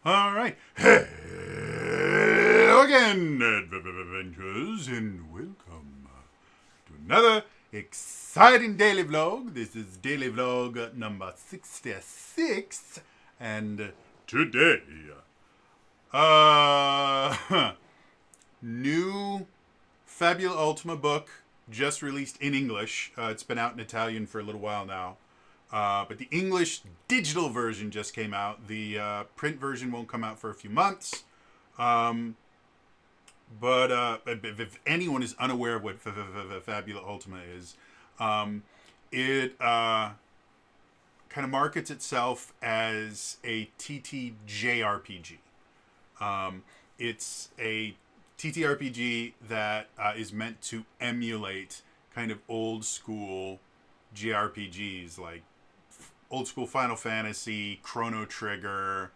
All right. Hello again, adventurers, and welcome to another exciting daily vlog. This is daily vlog number 66, and today, new Fabula Ultima book just released in English. It's been out in Italian for a little while now. But the English digital version just came out. The print version won't come out for a few months. But if anyone is unaware of what Fabula Ultima is, it kind of markets itself as a TTJRPG. It's a TTRPG that is meant to emulate kind of old school JRPGs like old school Final Fantasy, Chrono Trigger,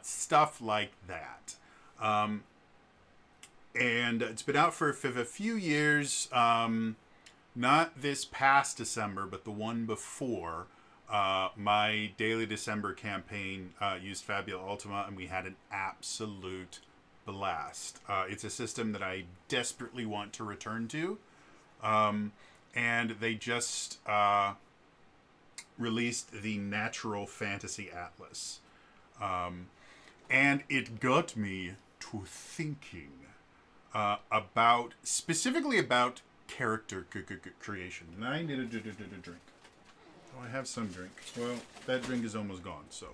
stuff like that. And it's been out for a few years. Not this past December, but the one before. My daily December campaign used Fabula Ultima, and we had an absolute blast. It's a system that I desperately want to return to. And they just released the Natural Fantasy Atlas. And it got me to thinking specifically about character creation. And I need a drink. Oh, I have some drink. Well, that drink is almost gone, so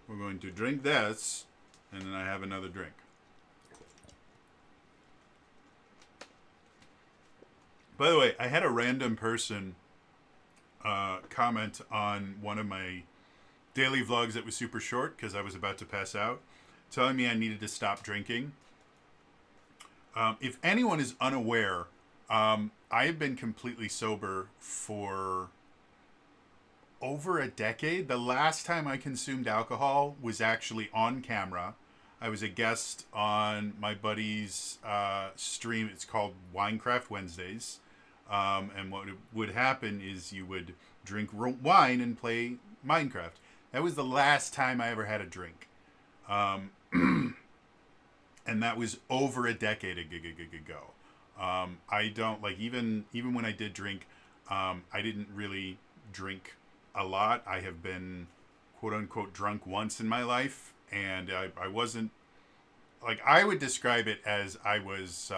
we're going to drink this, and then I have another drink. By the way, I had a random person comment on one of my daily vlogs that was super short because I was about to pass out, telling me I needed to stop drinking. If anyone is unaware, I have been completely sober for over a decade. The last time I consumed alcohol was actually on camera. I was a guest on my buddy's stream. It's called Winecraft Wednesdays. And what would happen is you would drink wine and play Minecraft. That was the last time I ever had a drink. And that was over a decade ago. I don't, like, even when I did drink, I didn't really drink a lot. I have been, quote unquote, drunk once in my life. And I wasn't, like, I would describe it as I was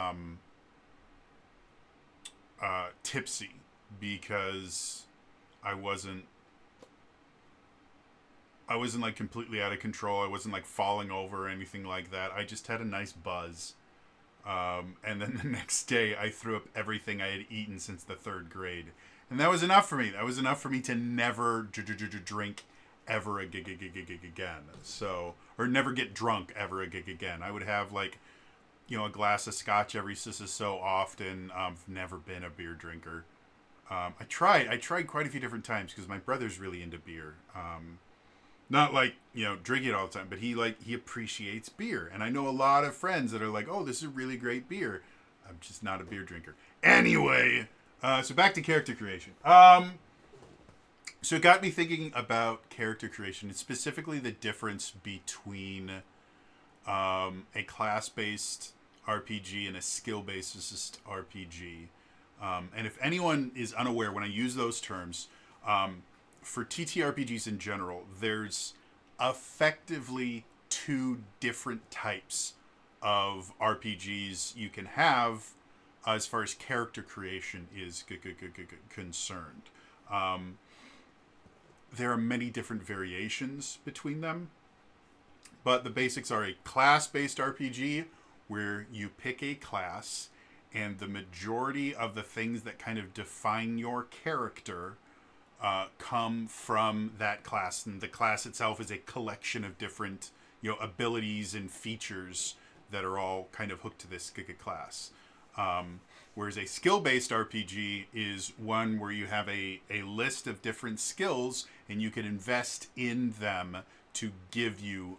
tipsy because I wasn't like completely out of control. I wasn't like falling over or anything like that. I just had a nice buzz. And then the next day I threw up everything I had eaten since the third grade. And that was enough for me. That was enough for me to never drink ever again. So, or never get drunk ever again. I would have like, a glass of scotch every so often. I've never been a beer drinker. I tried quite a few different times because my brother's really into beer. Not like, drinking it all the time, but he appreciates beer. And I know a lot of friends that are like, oh, this is a really great beer. I'm just not a beer drinker. Anyway, so back to character creation. So it got me thinking about character creation, and specifically the difference between a class-based RPG and a skill-based RPG. And if anyone is unaware, when I use those terms, for TTRPGs in general, there's effectively two different types of RPGs you can have as far as character creation is concerned. There are many different variations between them, but the basics are a class-based RPG where you pick a class and the majority of the things that kind of define your character come from that class, and the class itself is a collection of different abilities and features that are all kind of hooked to this class. Whereas a skill-based RPG is one where you have a list of different skills and you can invest in them to give you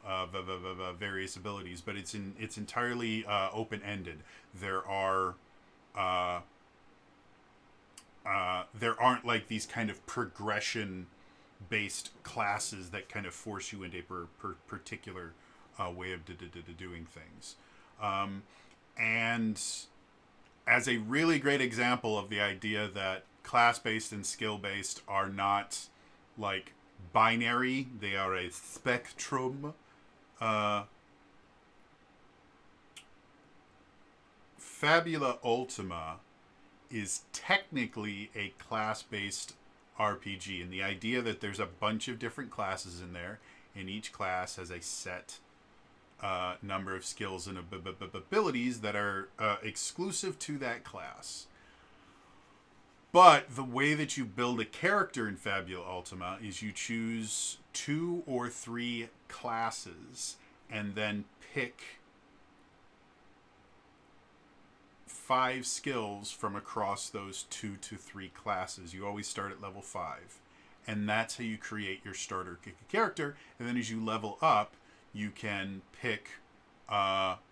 various abilities, but it's entirely open-ended. There aren't like these kind of progression-based classes that kind of force you into a particular way of doing things. And as a really great example of the idea that class-based and skill-based are not like binary, they are a spectrum. Fabula Ultima is technically a class-based RPG, and the idea that there's a bunch of different classes in there, and each class has a set number of skills and abilities that are exclusive to that class. But the way that you build a character in Fabula Ultima is you choose 2 or 3 classes and then pick 5 skills from across those 2 to 3 classes. You always start at level 5. And that's how you create your starter character. And then as you level up, you can pick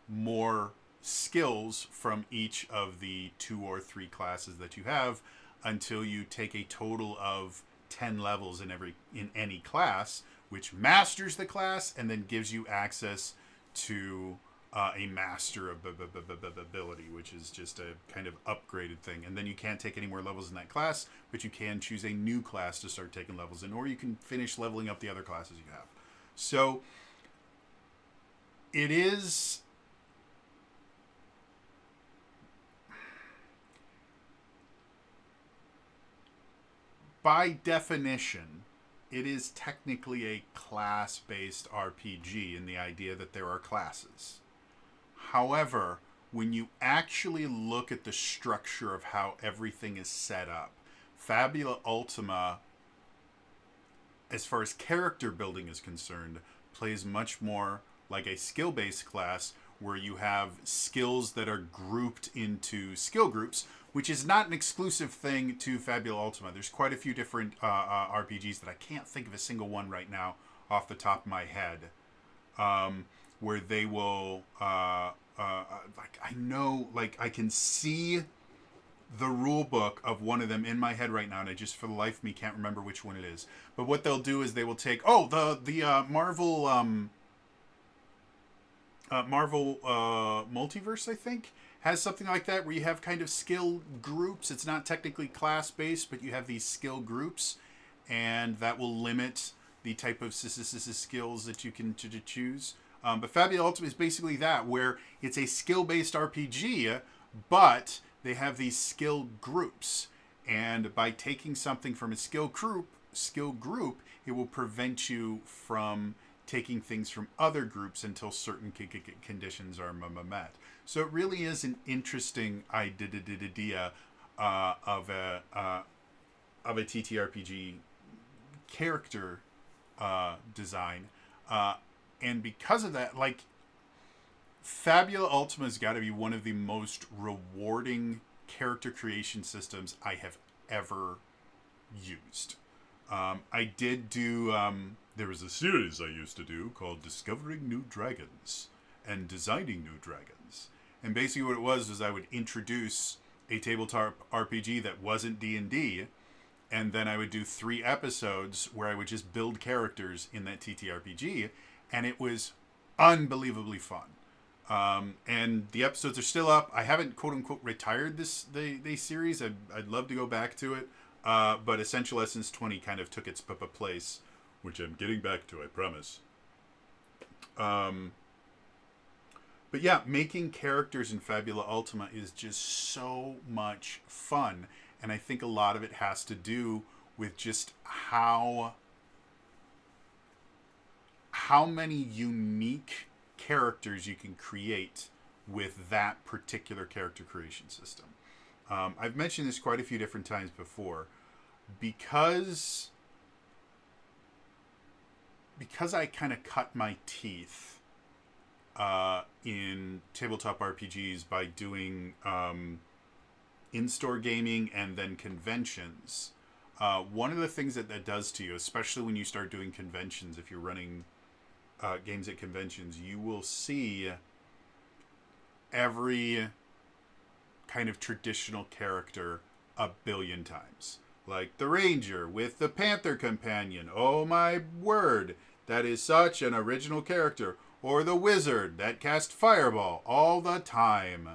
more skills from each of the 2 or 3 classes that you have until you take a total of 10 levels in any class, which masters the class and then gives you access to a master of ability, which is just a kind of upgraded thing. And then you can't take any more levels in that class, but you can choose a new class to start taking levels in, or you can finish leveling up the other classes you have. So it is by definition, it is technically a class-based RPG in the idea that there are classes. However, when you actually look at the structure of how everything is set up, Fabula Ultima, as far as character building is concerned, plays much more like a skill-based class where you have skills that are grouped into skill groups, which is not an exclusive thing to Fabula Ultima. There's quite a few different RPGs that I can't think of a single one right now off the top of my head, where they will, like, I know, like, I can see the rule book of one of them in my head right now, and I just, for the life of me, can't remember which one it is. But what they'll do is they will take, the Marvel Multiverse, I think, has something like that, where you have kind of skill groups. It's not technically class-based, but you have these skill groups, and that will limit the type of skills that you can choose. But Fabula Ultima is basically that, where it's a skill-based RPG, but they have these skill groups. And by taking something from a skill group, it will prevent you from taking things from other groups until certain conditions are met. So it really is an interesting idea of a TTRPG character design. And because of that, like, Fabula Ultima's got to be one of the most rewarding character creation systems I have ever used. I did do... there was a series I used to do called Discovering New Dragons and Designing New Dragons. And basically what it was I would introduce a tabletop RPG that wasn't D&D, and then I would do 3 episodes where I would just build characters in that TTRPG, and it was unbelievably fun. And the episodes are still up. I haven't quote-unquote retired the series. I'd love to go back to it, but Essential Essence 20 kind of took its place, which I'm getting back to, I promise. But yeah, making characters in Fabula Ultima is just so much fun. And I think a lot of it has to do with just how many unique characters you can create with that particular character creation system. I've mentioned this quite a few different times before. Because I kind of cut my teeth in tabletop RPGs by doing in-store gaming and then conventions, one of the things that does to you, especially when you start doing conventions, if you're running games at conventions, you will see every kind of traditional character a billion times. Like the Ranger with the Panther Companion. Oh my word, that is such an original character. or the wizard that cast fireball all the time,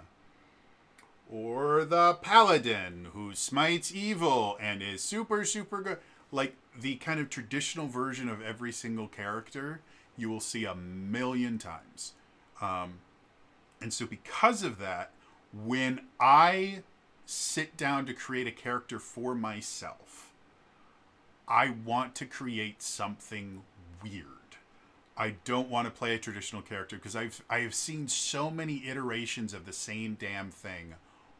or the paladin who smites evil and is super, super good. Like, the kind of traditional version of every single character you will see a million times. And so because of that, when I sit down to create a character for myself, I want to create something weird. I don't want to play a traditional character because I have seen so many iterations of the same damn thing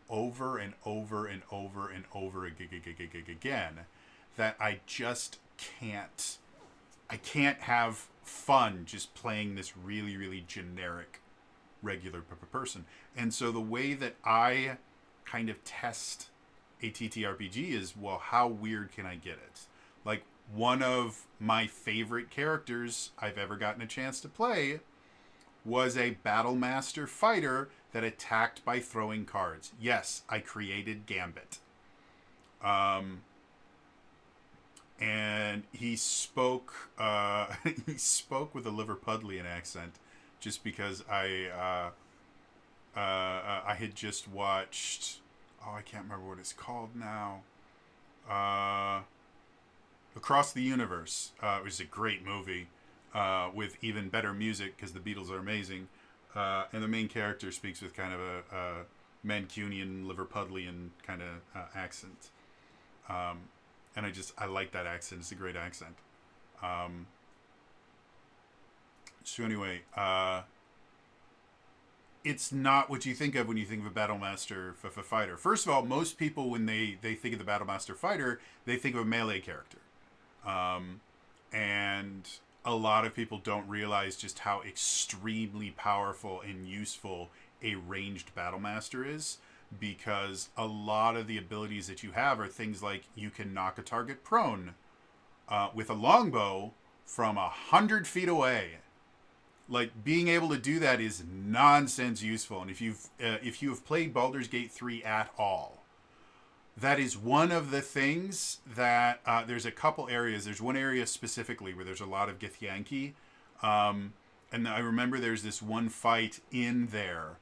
over and over and over and over again that I just can't. I can't have fun just playing this really, really generic regular person. And so the way that I kind of test a TTRPG is, well, how weird can I get it? Like, one of my favorite characters I've ever gotten a chance to play was a Battle Master fighter that attacked by throwing cards. Yes, I created Gambit. And he spoke he spoke with a Liverpudlian accent just because I had just watched, I can't remember what it's called now. Across the Universe. It was a great movie with even better music because the Beatles are amazing. And the main character speaks with kind of a Mancunian, Liverpudlian kind of accent. And I like that accent. It's a great accent. So anyway, it's not what you think of when you think of a Battlemaster fighter. First of all, most people, when they think of the Battlemaster fighter, they think of a melee character. And a lot of people don't realize just how extremely powerful and useful a ranged Battlemaster is, because a lot of the abilities that you have are things like you can knock a target prone with a longbow from 100 feet away. Like, being able to do that is nonsense useful. And if you've played Baldur's Gate 3 at all, that is one of the things that there's a couple areas. There's one area specifically where there's a lot of Githyanki. And I remember there's this one fight in there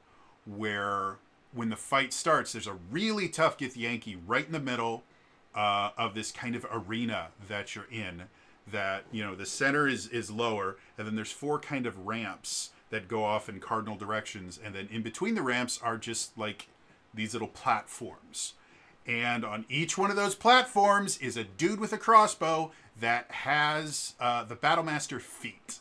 where when the fight starts, there's a really tough Githyanki right in the middle of this kind of arena that you're in. That, you know, the center is lower, and then there's 4 kind of ramps that go off in cardinal directions, and then in between the ramps are just like these little platforms. And on each one of those platforms is a dude with a crossbow that has the Battlemaster feat.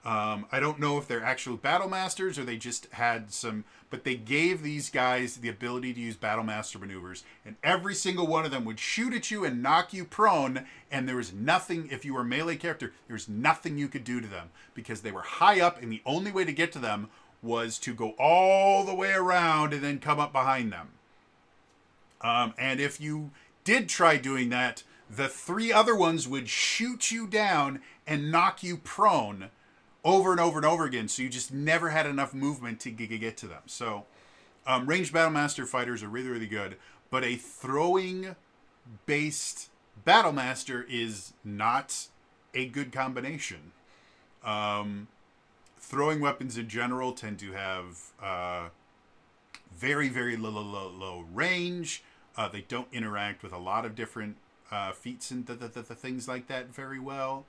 I don't know if they're actual Battlemasters or they just had some, but they gave these guys the ability to use Battlemaster maneuvers, and every single one of them would shoot at you and knock you prone, and there was nothing, if you were a melee character, there was nothing you could do to them, because they were high up, and the only way to get to them was to go all the way around and then come up behind them. And if you did try doing that, the 3 other ones would shoot you down and knock you prone over and over and over again, so you just never had enough movement to get to them. So ranged Battlemaster fighters are really, really good, but a throwing-based Battlemaster is not a good combination. Throwing weapons in general tend to have very, very low range. They don't interact with a lot of different feats and things like that very well.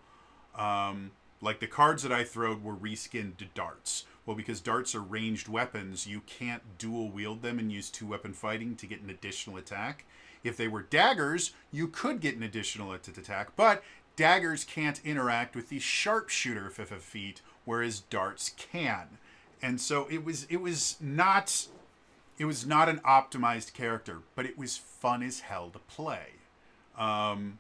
Like the cards that I throwed were reskinned to darts. Well, because darts are ranged weapons, you can't dual wield them and use 2-weapon fighting to get an additional attack. If they were daggers, you could get an additional attack, but daggers can't interact with these sharpshooter feat, whereas darts can. And so it was not an optimized character, but it was fun as hell to play. And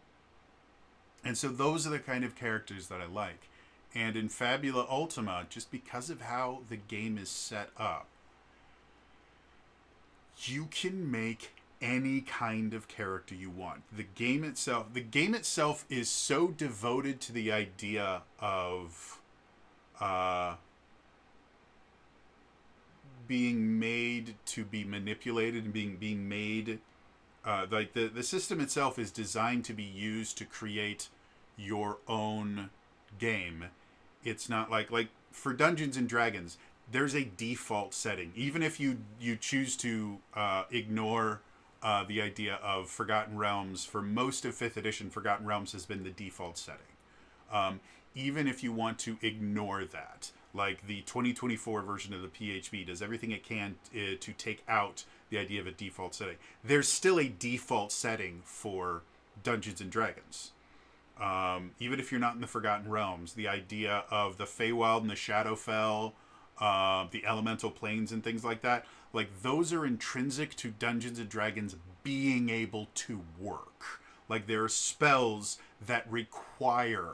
so those are the kind of characters that I like. And in Fabula Ultima, just because of how the game is set up, you can make any kind of character you want. The game itself is so devoted to the idea of being made to be manipulated and being made like the system itself is designed to be used to create your own game. It's not like for Dungeons and Dragons, there's a default setting. Even if you choose to ignore the idea of Forgotten Realms, for most of 5th edition, Forgotten Realms has been the default setting. Even if you want to ignore that, like the 2024 version of the PHB does everything it can to take out the idea of a default setting, there's still a default setting for Dungeons and Dragons. Even if you're not in the Forgotten Realms, the idea of the Feywild and the Shadowfell, the elemental planes and things like that, like those are intrinsic to Dungeons and Dragons being able to work. Like there are spells that require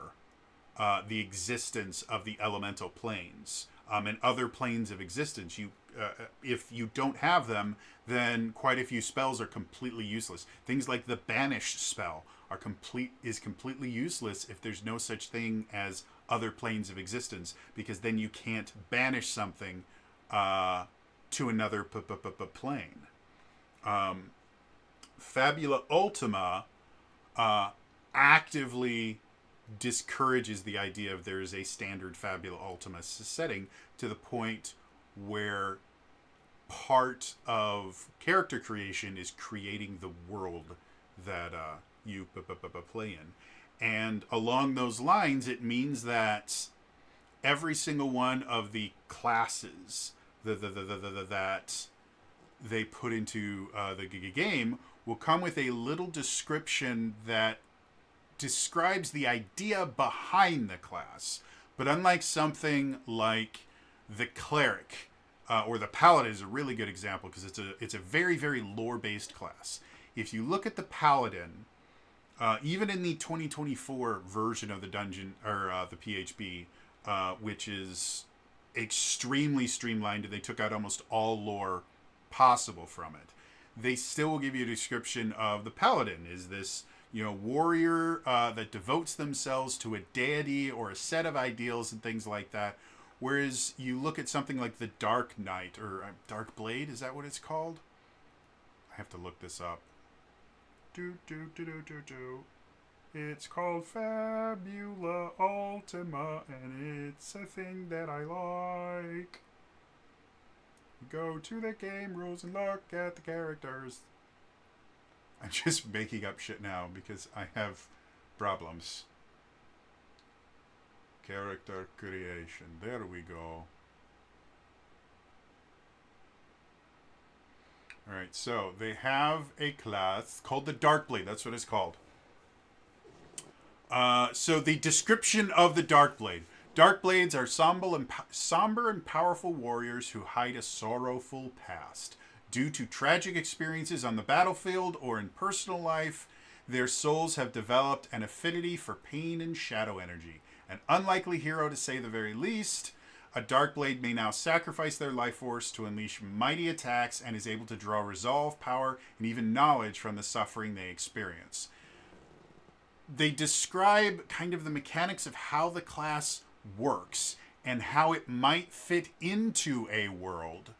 the existence of the elemental planes and other planes of existence. If you don't have them, then quite a few spells are completely useless. Things like the Banish spell is completely useless if there's no such thing as other planes of existence, because then you can't banish something to another plane. Fabula Ultima actively discourages the idea of there is a standard Fabula Ultima setting, to the point where part of character creation is creating the world that you play in. And along those lines, it means that every single one of the classes that they put into the game will come with a little description that describes the idea behind the class. But unlike something like the cleric or the paladin is a really good example, because it's a very, very lore-based class. If you look at the paladin, even in the 2024 version of the dungeon or the PHB, which is extremely streamlined, and they took out almost all lore possible from it, they still will give you a description of the paladin is this, warrior that devotes themselves to a deity or a set of ideals and things like that. Whereas you look at something like the Dark Knight or Dark Blade, is that what it's called? I have to look this up. It's called Fabula Ultima, and it's a thing that I like. Go to the game rules and look at the characters. I'm just making up shit now because I have problems. Character creation. There we go. Alright, so they have a class called the Darkblade. That's what it's called. So the description of the Darkblade. Darkblades are somber and powerful warriors who hide a sorrowful past. Due to tragic experiences on the battlefield or in personal life, their souls have developed an affinity for pain and shadow energy. An unlikely hero, to say the very least, a Darkblade may now sacrifice their life force to unleash mighty attacks and is able to draw resolve, power, and even knowledge from the suffering they experience. They describe kind of the mechanics of how the class works and how it might fit into a world,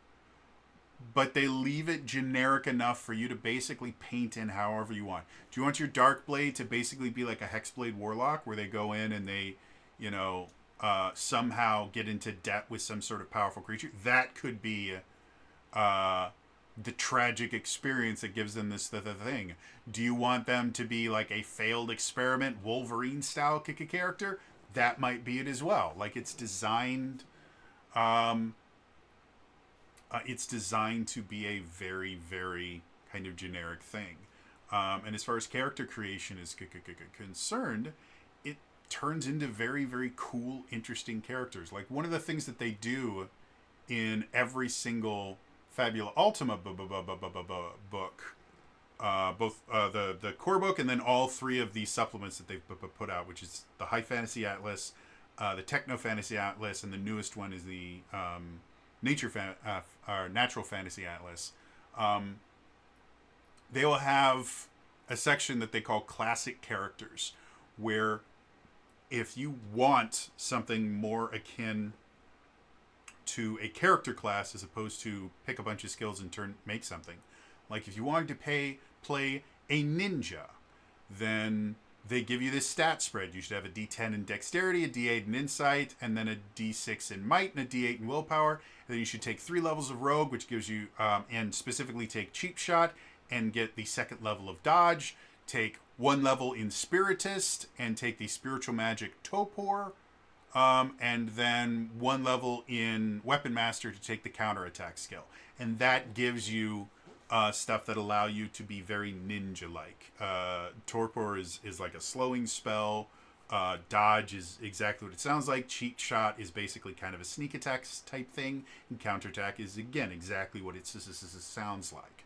but they leave it generic enough for you to basically paint in however you want. Do you want your Darkblade to basically be like a Hexblade Warlock, where they go in and they, somehow get into debt with some sort of powerful creature? That could be the tragic experience that gives them this the thing. Do you want them to be like a failed experiment Wolverine style character? That might be it as well. Like it's designed to be a very, very kind of generic thing. And as far as character creation is concerned, it turns into very, very cool, interesting characters. Like one of the things that they do in every single Fabula Ultima book, both the core book and then all three of the supplements that they've put out, which is the High Fantasy Atlas, the Techno Fantasy Atlas, and the newest one is the Natural Fantasy Atlas. They will have a section that they call classic characters, where if you want something more akin to a character class as opposed to pick a bunch of skills and make something, like if you wanted to play a ninja, then they give you this stat spread. You should have a D10 in dexterity, a D8 in insight, and then a D6 in might, and a D8 in willpower. And then you should take 3 levels of rogue, which gives you, and specifically take cheap shot and get the 2nd level of dodge. Take 1 level in spiritist and take the spiritual magic topor. And then 1 level in weapon master to take the counterattack skill. And that gives you stuff that allow you to be very ninja-like. Torpor is like a slowing spell. Dodge is exactly what it sounds like. Cheat shot is basically kind of a sneak attack type thing. And counterattack is, again, exactly what it sounds like.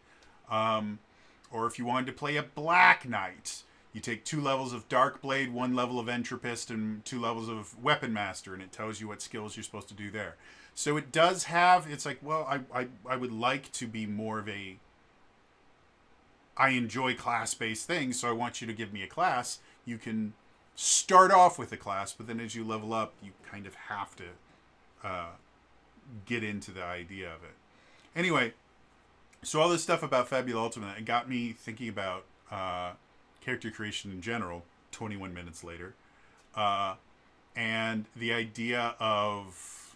Or if you wanted to play a Black Knight, you take 2 levels of Dark Blade, 1 level of Entropist, and 2 levels of Weapon Master, and it tells you what skills you're supposed to do there. So it does have, it's like, well, I would like to be more of a, I enjoy class-based things, so I want you to give me a class. You can start off with a class, but then as you level up, you kind of have to get into the idea of it. Anyway, so all this stuff about Fabula Ultima, it got me thinking about character creation in general 21 minutes later. And the idea of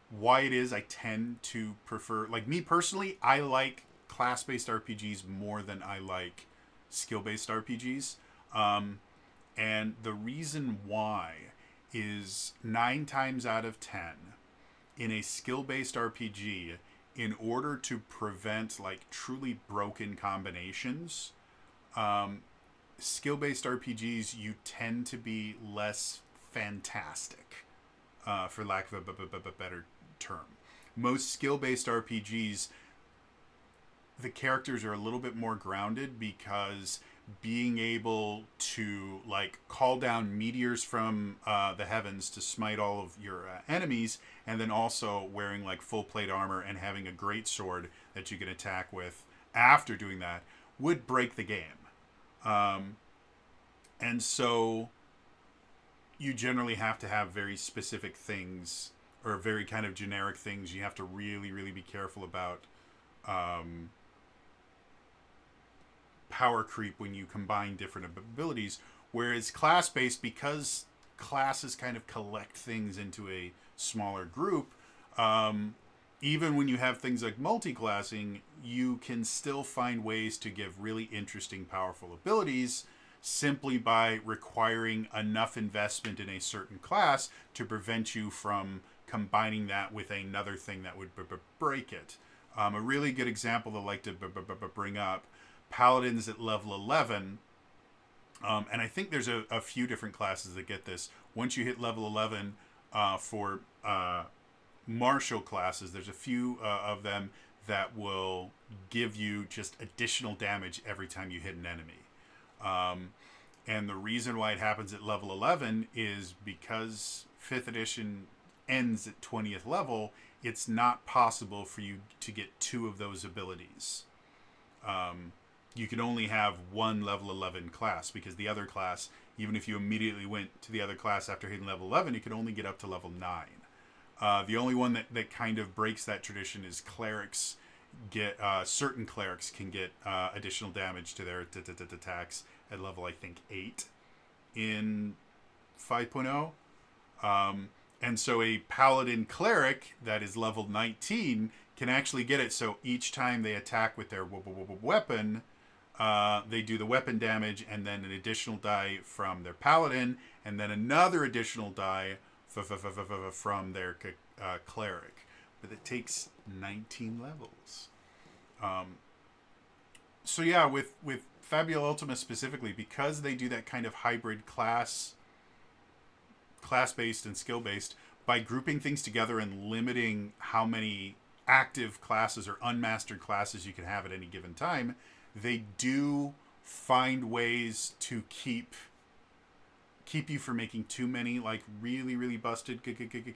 why it is I tend to prefer, like me personally, I like class-based RPGs more than I like skill-based RPGs. And the reason why is 9 times out of 10 in a skill-based RPG, in order to prevent like truly broken combinations, skill-based RPGs, you tend to be less fantastic, for lack of a better term. Most skill-based RPGs, the characters are a little bit more grounded because being able to like call down meteors from the heavens to smite all of your enemies, and then also wearing like full plate armor and having a great sword that you can attack with after doing that would break the game. And so you generally have to have very specific things, or very kind of generic things. You have to really, really be careful about power creep when you combine different abilities. Whereas class-based, because classes kind of collect things into a smaller group, even when you have things like multi-classing, you can still find ways to give really interesting, powerful abilities simply by requiring enough investment in a certain class to prevent you from combining that with another thing that would break it. A really good example that I like to bring up, Paladins at level 11, and I think there's a few different classes that get this. Once you hit level 11 for martial classes, there's a few of them that will give you just additional damage every time you hit an enemy. And the reason why it happens at level 11 is because 5th edition ends at 20th level, it's not possible for you to get 2 of those abilities. You can only have 1 level 11 class, because the other class, even if you immediately went to the other class after hitting level 11, you can only get up to level 9. The only one that kind of breaks that tradition is clerics. Certain clerics can get additional damage to their attacks at level, I think, 8 in 5.0. And so a paladin cleric that is level 19 can actually get it. So each time they attack with their weapon, they do the weapon damage, and then an additional die from their paladin, and then another additional die from their cleric. But it takes 19 levels. So yeah, with Fabula Ultima specifically, because they do that kind of hybrid class-based and skill-based, by grouping things together and limiting how many active classes or unmastered classes you can have at any given time, they do find ways to keep you from making too many like really, really busted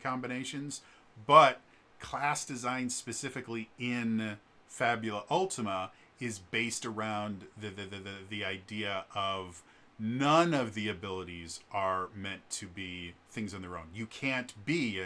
combinations. But class design specifically in Fabula Ultima is based around the idea of none of the abilities are meant to be things on their own. You can't be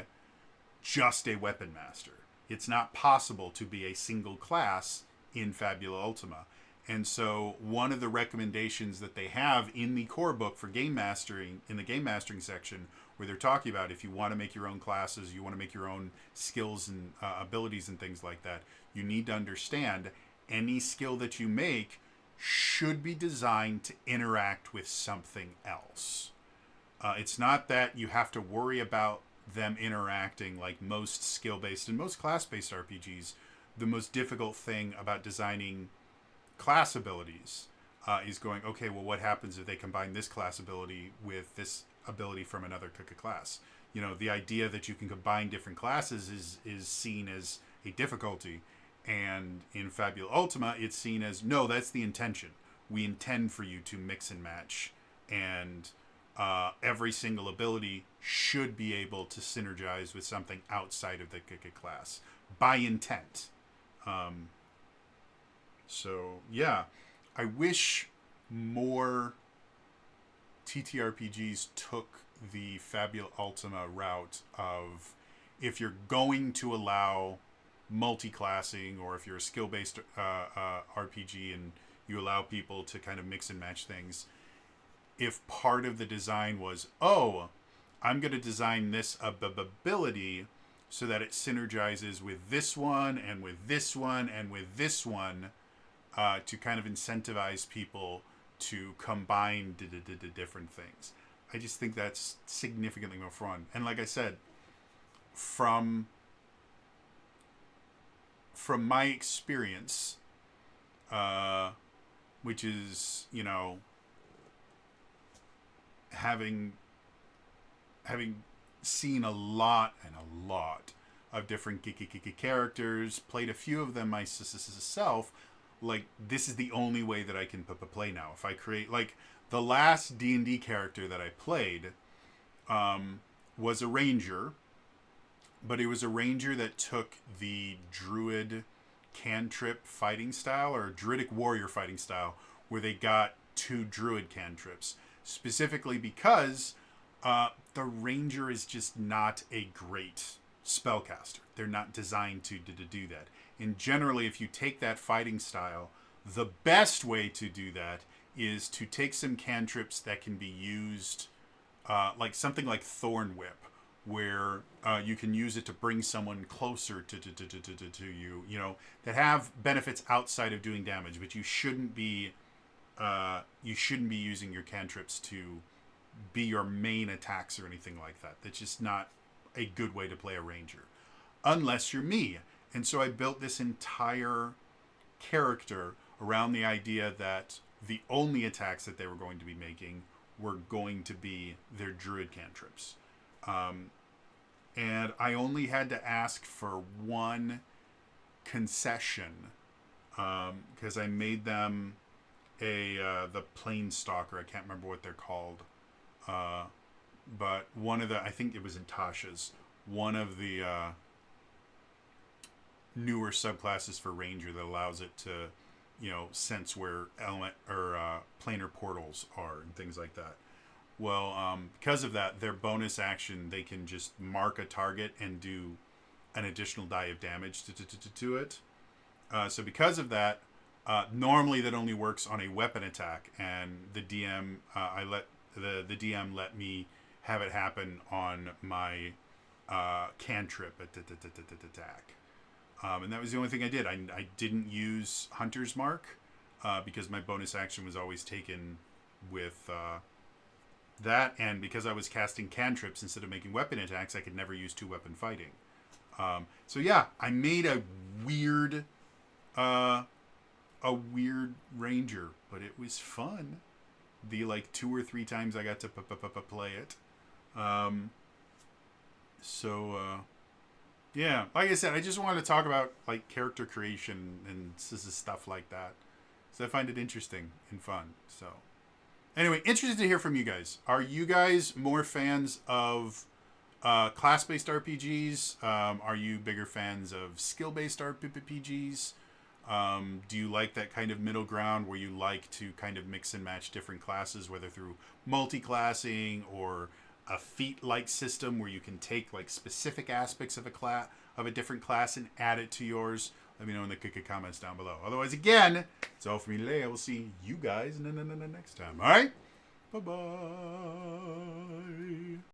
just a weapon master. It's not possible to be a single class in Fabula Ultima. And so one of the recommendations that they have in the core book for game mastering, in the game mastering section, where they're talking about if you want to make your own classes, you want to make your own skills and abilities and things like that, you need to understand any skill that you make should be designed to interact with something else. It's not that you have to worry about them interacting like most skill-based and most class-based RPGs. The most difficult thing about designing class abilities is going, okay, well, what happens if they combine this class ability with this ability from another class? You know, the idea that you can combine different classes is seen as a difficulty. And in Fabula Ultima, it's seen as, no, that's the intention. We intend for you to mix and match. And every single ability should be able to synergize with something outside of the class by intent. So, yeah, I wish more TTRPGs took the Fabula Ultima route of, if you're going to allow multi-classing, or if you're a skill-based RPG and you allow people to kind of mix and match things, if part of the design was, oh, I'm going to design this ability so that it synergizes with this one and with this one and with this one, to kind of incentivize people to combine different things. I just think that's significantly more fun. And like I said, from my experience, which is, you know, having seen a lot of different characters, played a few of them myself, like, this is the only way that I can play now. If I create, like, the last D&D character that I played was a ranger, but it was a ranger that took the druid cantrip fighting style, or druidic warrior fighting style, where they got 2 druid cantrips, specifically because the ranger is just not a great spellcaster. They're not designed to do that. And generally, if you take that fighting style, the best way to do that is to take some cantrips that can be used, like something like Thorn Whip, where you can use it to bring someone closer to you, you know, that have benefits outside of doing damage, but you shouldn't be using your cantrips to be your main attacks or anything like that. That's just not a good way to play a ranger, unless you're me. And so I built this entire character around the idea that the only attacks that they were going to be making were going to be their druid cantrips. And I only had to ask for one concession, because I made them the Planestalker. I can't remember what they're called. But one of the, I think it was in Tasha's, one of the newer subclasses for Ranger that allows it to, you know, sense where element or planar portals are and things like that. Well, because of that, their bonus action, they can just mark a target and do an additional die of damage to it. So because of that, normally that only works on a weapon attack, and the DM, I let the DM let me have it happen on my cantrip attack. And that was the only thing I did. I didn't use Hunter's Mark because my bonus action was always taken with that, and because I was casting cantrips instead of making weapon attacks, I could never use 2-weapon fighting. So yeah, I made a weird ranger, but it was fun. The like 2 or 3 times I got to play it. Yeah, like I said, I just wanted to talk about like character creation and stuff like that, so I find it interesting and fun. So anyway, interested to hear from you guys. Are you guys more fans of class-based RPGs? Are you bigger fans of skill-based RPGs? Do you like that kind of middle ground where you like to kind of mix and match different classes, whether through multi-classing or a feat-like system where you can take like specific aspects of a different class and add it to yours? Let me know in the comments down below. Otherwise, again, it's all for me today. I will see you guys next time. All right? Bye-bye.